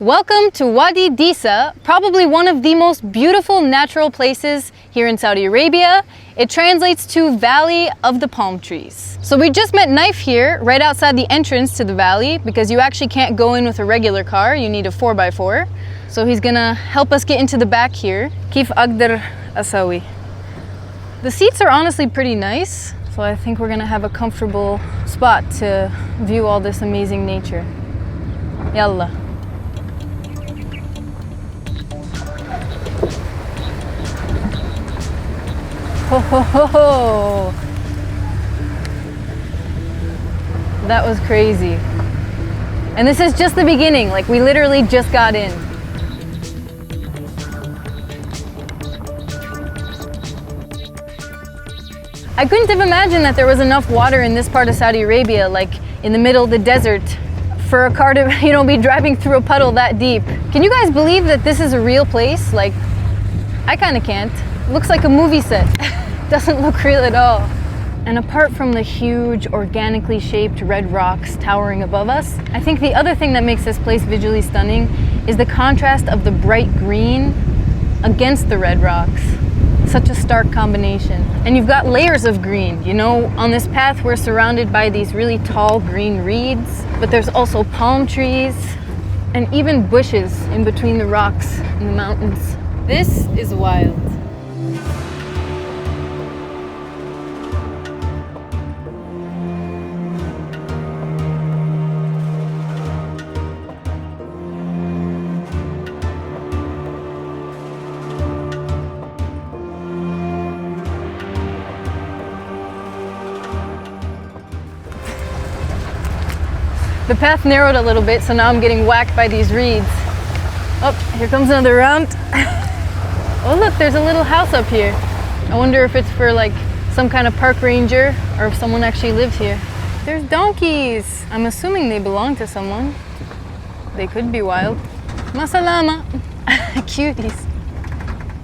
Welcome to Wadi Disah, probably one of the most beautiful natural places here in Saudi Arabia. It translates to Valley of the Palm Trees. So we just met Knife here, right outside the entrance to the valley, because you actually can't go in with a regular car, you need a 4x4. So he's gonna help us get into the back here. Kif Agdar Asawi. The seats are honestly pretty nice, so I think we're gonna have a comfortable spot to view all this amazing nature. Yalla. Ho ho ho ho! That was crazy. And this is just the beginning, like we literally just got in. I couldn't have imagined that there was enough water in this part of Saudi Arabia, like in the middle of the desert, for a car to, be driving through a puddle that deep. Can you guys believe that this is a real place? Like, I kind of can't. Looks like a movie set. Doesn't look real at all. And apart from the huge, organically shaped red rocks towering above us, I think the other thing that makes this place visually stunning is the contrast of the bright green against the red rocks. Such a stark combination. And you've got layers of green. On this path we're surrounded by these really tall green reeds, but there's also palm trees and even bushes in between the rocks and the mountains. This is wild. The path narrowed a little bit, so now I'm getting whacked by these reeds. Oh, here comes another round. Oh look, there's a little house up here. I wonder if it's for like some kind of park ranger or if someone actually lived here. There's donkeys. I'm assuming they belong to someone. They could be wild. Masalama. Cuties.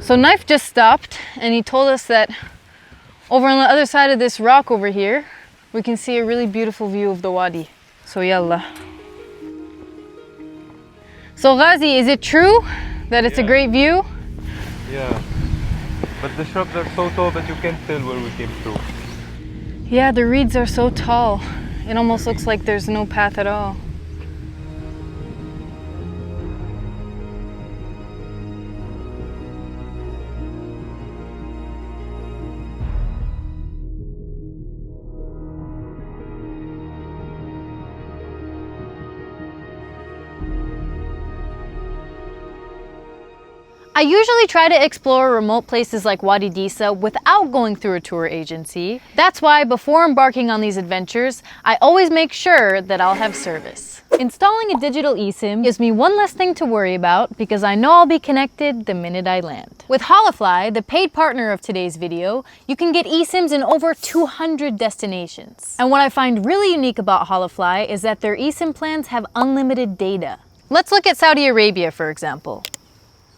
So Knife just stopped and he told us that over on the other side of this rock over here, we can see a really beautiful view of the Wadi. So yalla. So Ghazi, is it true that it's a great view? Yeah, but the shrubs are so tall that you can't tell where we came through. Yeah, the reeds are so tall. It almost looks like there's no path at all. I usually try to explore remote places like Wadi Disah without going through a tour agency. That's why before embarking on these adventures, I always make sure that I'll have service. Installing a digital eSIM gives me one less thing to worry about because I know I'll be connected the minute I land. With Holofly, the paid partner of today's video, you can get eSIMs in over 200 destinations. And what I find really unique about Holofly is that their eSIM plans have unlimited data. Let's look at Saudi Arabia, for example.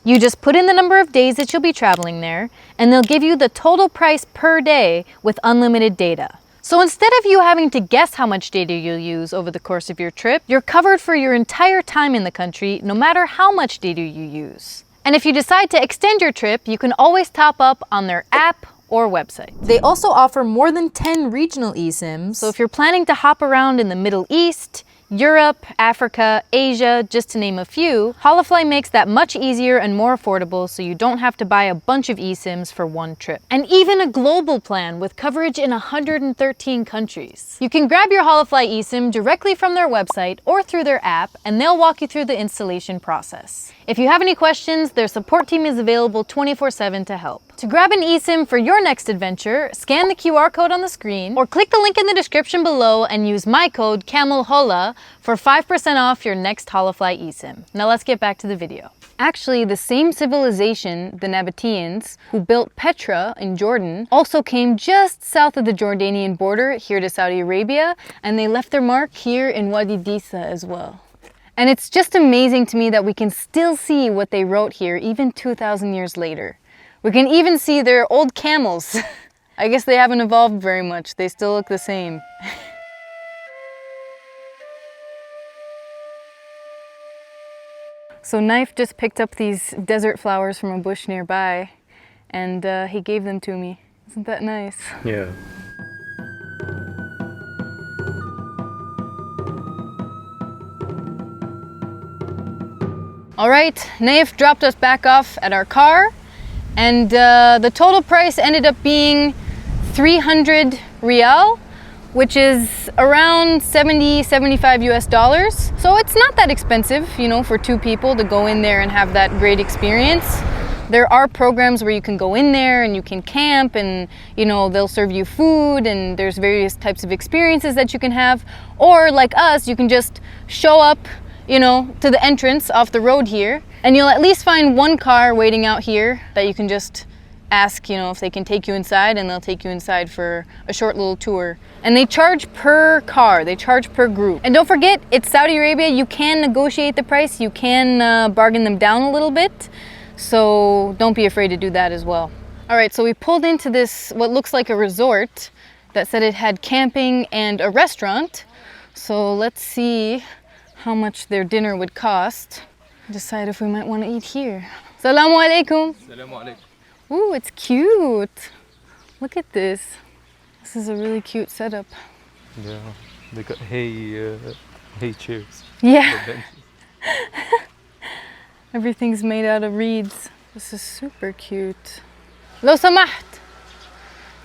You just put in the number of days that you'll be traveling there, and they'll give you the total price per day with unlimited data. So instead of you having to guess how much data you'll use over the course of your trip, you're covered for your entire time in the country, no matter how much data you use. And if you decide to extend your trip, you can always top up on their app or website. They also offer more than 10 regional eSIMs, so if you're planning to hop around in the Middle East, Europe, Africa, Asia, just to name a few, Holofly makes that much easier and more affordable so you don't have to buy a bunch of eSIMs for one trip. And even a global plan with coverage in 113 countries. You can grab your Holofly eSIM directly from their website or through their app, and they'll walk you through the installation process. If you have any questions, their support team is available 24/7 to help. To grab an eSIM for your next adventure, scan the QR code on the screen or click the link in the description below and use my code CAMELHOLA for 5% off your next Holofly eSIM. Now let's get back to the video. Actually, the same civilization, the Nabateans, who built Petra in Jordan, also came just south of the Jordanian border here to Saudi Arabia, and they left their mark here in Wadi Disah as well. And it's just amazing to me that we can still see what they wrote here even 2,000 years later. We can even see their old camels. I guess they haven't evolved very much. They still look the same. So Knife just picked up these desert flowers from a bush nearby and he gave them to me. Isn't that nice? Yeah. All right, Naif dropped us back off at our car, and the total price ended up being 300 Rial, which is around 75 US dollars. So it's not that expensive, you know, for two people to go in there and have that great experience. There are programs where you can go in there and you can camp and, you know, they'll serve you food and there's various types of experiences that you can have. Or like us, you can just show up, you know, to the entrance off the road here, and you'll at least find one car waiting out here that you can just ask, you know, if they can take you inside, and they'll take you inside for a short little tour. And they charge per car, they charge per group. And don't forget, it's Saudi Arabia, you can negotiate the price, you can bargain them down a little bit, so don't be afraid to do that as well. All right, so we pulled into this, what looks like a resort that said it had camping and a restaurant. So let's see how much their dinner would cost. Decide if we might want to eat here. Assalamu alaikum. Assalamu alaikum. Ooh, it's cute. Look at this. This is a really cute setup. Yeah. They got hay chairs. Yeah. Everything's made out of reeds. This is super cute. لو سمحت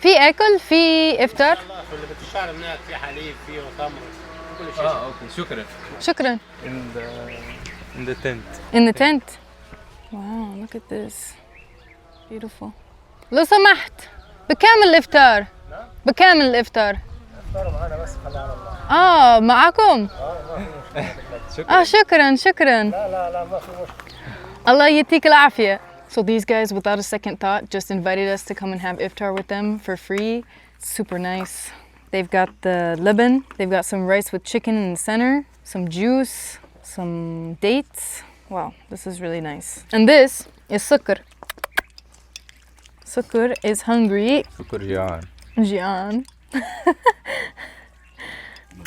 في أكل في إفطار؟ اللي بتشعر هناك في حليب فيه وتمر كل شيء. Okay. شكرا. شكرا. In the tent. In the tent. Wow, look at this. Beautiful. لو سمحت بكام الإفطار؟ بكام الإفطار؟ الإفطار معنا بس خلي على الله. معكم؟ شكرا شكرا. لا ما في مشكلة. Allah yatik al-afiyah. So these guys, without a second thought, just invited us to come and have iftar with them for free. It's super nice. They've got the leban, they've got some rice with chicken in the center, some juice, some dates. Wow, this is really nice. And this is sukur. Sukur is hungry. Sukur Jian. Jian.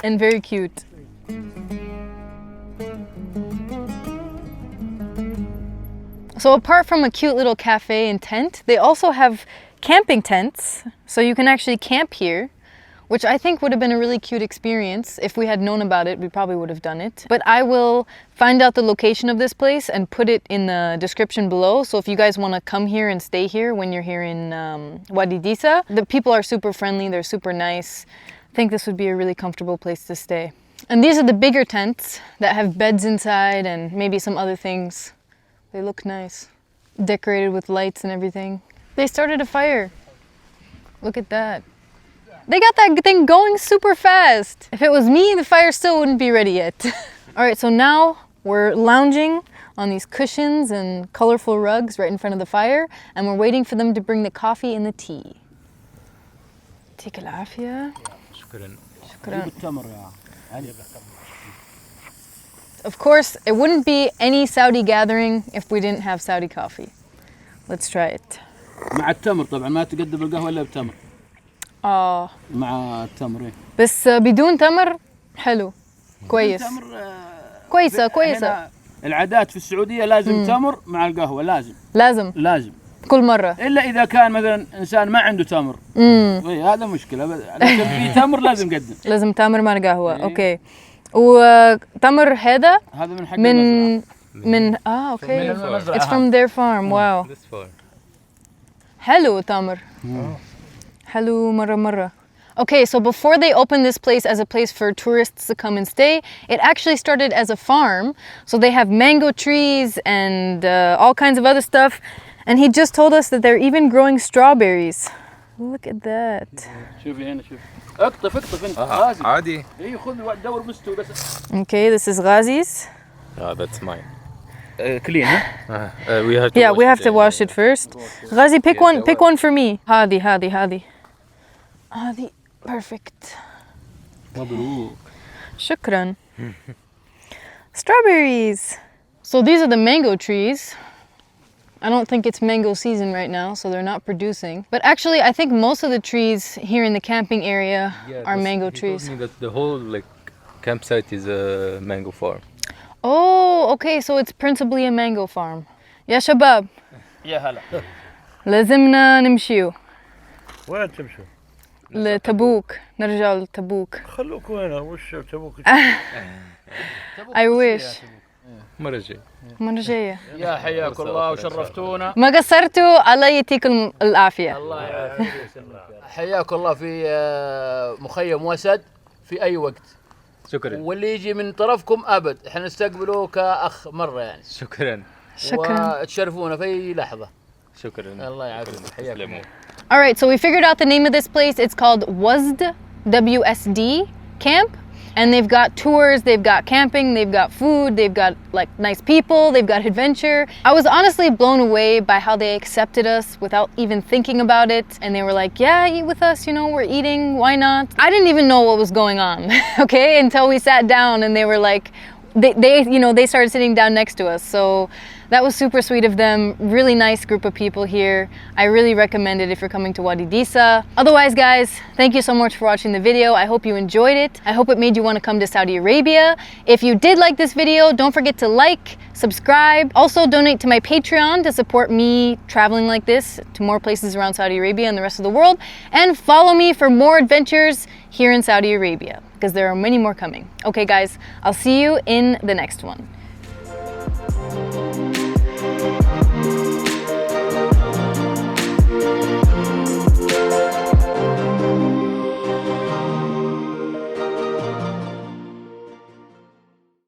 And very cute. So apart from a cute little cafe and tent, they also have camping tents. So you can actually camp here, which I think would have been a really cute experience. If we had known about it, we probably would have done it. But I will find out the location of this place and put it in the description below. So if you guys want to come here and stay here when you're here in Wadi Disah, the people are super friendly, they're super nice. I think this would be a really comfortable place to stay. And these are the bigger tents that have beds inside and maybe some other things. They look nice. Decorated with lights and everything. They started a fire. Look at that. They got that thing going super fast. If it was me, the fire still wouldn't be ready yet. All right, so now we're lounging on these cushions and colorful rugs right in front of the fire, and we're waiting for them to bring the coffee and the tea. Take al-afia. شكرا. Of course, it wouldn't be any Saudi gathering if we didn't have Saudi coffee. Let's try it. مع التمر طبعا ما تقدم القهوة إلا بتمر. مع التمر إيه. بس بدون تمر حلو. كويس. كويسة. العادات في السعودية لازم تمر مع القهوة لازم. كل مرة. إلا إذا كان مثلا إنسان ما عنده تمر. إيه هذا مشكلة. لكن في تمر لازم يقدم. لازم تمر مع القهوة. أوكي. وتمر هذا من حق من اوكي. It's from their farm. Wow. This far. حلو تمر. حلو مرة. Okay, so before they opened this place as a place for tourists to come and stay, it actually started as a farm. So they have mango trees and all kinds of other stuff. And he just told us that they're even growing strawberries. Look at that. شوفي هنا شوف. اقطف انت غازي. عادي. اي خذ دور مستوي بس. Okay, this is Ghazi's. That's mine. Clean, huh? We have to wash it first. Ghazi, pick one for me. هذه. Perfect. مبروك. شكرا. Strawberries. So these are the mango trees. I don't think it's mango season right now, so they're not producing. But actually, I think most of the trees here in the camping area are mango trees. He told me that the whole campsite is a mango farm. Oh, okay, so it's principally a mango farm. يا شباب يا هلا. لازمنا نمشيو وين تمشوا؟ لتبوك نرجع لتبوك. خلوك وين وش تبوك؟ I wish. مرة جاي. مرة جاية. يا حياكم الله وشرفتونا. ما قصرتوا، الله يعطيكم العافية. الله يعافيك ويسلمك. حياكم الله في مخيم وسد في أي وقت. شكرا. واللي يجي من طرفكم أبد إحنا نستقبله كأخ مرة يعني. شكرا. شكرا. وتشرفونا في أي لحظة. شكرا. الله يعافيك. حياكم. All right, so we figured out the name of this place. It's called WSD, WSD camp. And they've got tours, they've got camping, they've got food, they've got like nice people, they've got adventure. I was honestly blown away by how they accepted us without even thinking about it. And they were like, yeah, eat with us, you know, we're eating, why not? I didn't even know what was going on, okay? Until we sat down and they were like, they started sitting down next to us. So that was super sweet of them. Really nice group of people here. I really recommend it if you're coming to Wadi Disah. Otherwise, guys, thank you so much for watching the video. I hope you enjoyed it. I hope it made you want to come to Saudi Arabia. If you did like this video, don't forget to like, subscribe. Also, donate to my Patreon to support me traveling like this to more places around Saudi Arabia and the rest of the world. And follow me for more adventures here in Saudi Arabia, because there are many more coming. Okay, guys, I'll see you in the next one.